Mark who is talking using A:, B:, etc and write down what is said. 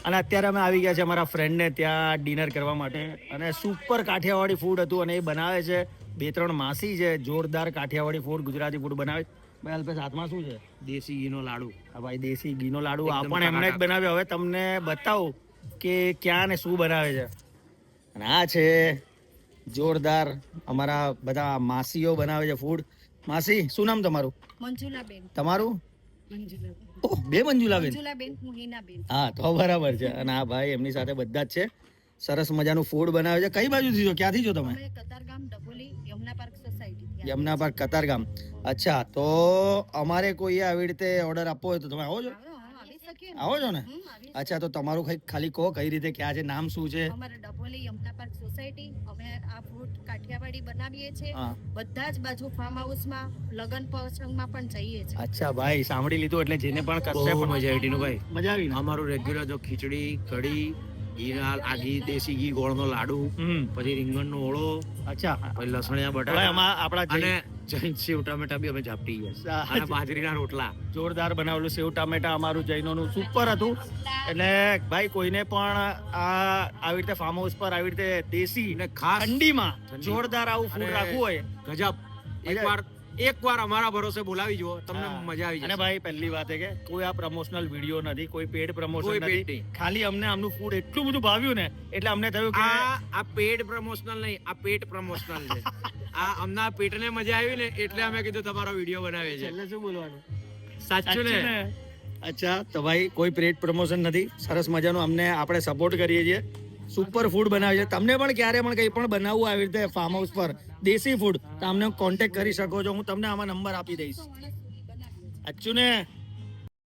A: અને અત્યારે અમે આવી ગયા છે અમારા ફ્રેન્ડને ત્યાં ડિનર કરવા માટે અને સુપર કાઠિયાવાડી ફૂડ હતું અને એ બનાવે છે 2-3 માસી છે જોરદાર કાઠિયાવાડી ફૂડ ગુજરાતી ફૂડ બનાવે. ભાઈ અલ્પેશ હાથમાં શું છે?
B: દેશી ઘીનો લાડુ.
A: હા ભાઈ દેશી ઘીનો લાડુ આ
B: એકદમ
A: પણ એમને જ
B: ટકાટક.
A: બનાવ્યો. હવે તમને બતાવું કે ક્યાં ને શું બનાવે છે. અને આ છે જોરદાર અમારા બધા માસીઓ બનાવે છે ફૂડ. માસી શું નામ તમારું?
C: મંજુલાબેન.
A: તમારું?
C: મંજુલાબેન.
A: ઓહ, બે મંજુલાબેન.
C: મંજુલાબેન મુહીનાબેન.
A: હા તો બરાબર છે. અને આ ભાઈ એમની સાથે બધા જ છે. સરસ મજાનું ફૂડ બનાવે છે. કઈ બાજુથી છો? ક્યાંથી છો તમે?
C: અમે Katargam Dabholi Yamuna park society.
A: Yamuna park Katargam. અચ્છા તો અમારે કોઈ આવી રીતે ઓર્ડર આપવો હોય તો તમે આવો છો?
C: આવી શકીએ ને?
A: આવો છો ને?
C: આવી
A: અચ્છા તો તમારું કઈ ખાલી કહો કઈ રીતે ક્યાં છે, નામ શું છે?
C: અમારે ડભોલી યમુના પાર્ક સોસાયટી. અમે આ ફૂડ કાઠિયાવાડી બનાવીએ છીએ.
A: હા.
C: બધા જ બાજુ ફાર્મ હાઉસમાં લગન પ્રસંગમાં પણ જઈએ છીએ.
A: અચ્છા ભાઈ સાંભળી લીધું એટલે જેને પણ કશે
B: બહુ
A: પણ
B: મજા આવી ટીનુભાઈ.
A: મજા આવી ને?
B: અમારું રેગ્યુલર જો ખીચડી કઢી આ ઘી દેશી ઘી ગોળનો લાડુ પછી રીંગણનો ઓળો
A: અચ્છા
B: પછી લસણિયા
A: ભાઈ
B: બટાકા
A: આમાં આપણા
B: અને
A: જૈન
B: જૈન સેવ ટમેટા બી અમે ઝાપટી ગયા અને બાજરીના રોટલા.
A: જોરદાર બનાવેલું સેવ ટામેટા અમારું જૈનોનું સુપર હતું. એટલે ભાઈ કોઈને પણ આવી રીતે ફાર્મ હાઉસ પર આવી રીતે દેશી
B: અને ખાસ
A: ઠંડીમાં
B: ઠંડી.
A: જોરદાર આવું ફૂડ
B: અને
A: રાખવું હોય
B: ગજબ. એકવાર અમારા ભરોસે બોલાવી જુઓ તમને
A: હા.
B: મજા આવી
A: અને
B: જશે.
A: ભાઈ પહેલી વાત એ કે કોઈ આ પ્રમોશનલ વિડીયો નથી, કોઈ પેડ પ્રમોશન
B: કોઈ paid
A: નથી.
B: નહીં.
A: ખાલી અમને આમનું ફૂડ એટલું બધું ભાવ્યું ને એટલે અમને થયું કે
B: આ પેડ પ્રમોશનલ નહીં, આ પેટ પ્રમોશનલ છે. આ અમના પેટને મજા આવી ને એટલે અમે કીધું તમારો વિડીયો બનાવે છે.
A: છેલ્લે શું બોલવાનું?
B: સાચું ને?
A: અચ્છા તો ભાઈ કોઈ પેડ પ્રમોશન નથી. સરસ મજાનું અમને આપણે સપોર્ટ કરીએ છીએ. સુપર ફૂડ બનાવે છે. તમને પણ ક્યારે પણ કંઈ પણ બનાવવું આવી રીતે ફાર્મ હાઉસ પર દેશી ફૂડ તો અમને કોન્ટેક્ટ કરી શકો છો. હું તમને આમાં નંબર આપી દઈશ. અચ્છું ને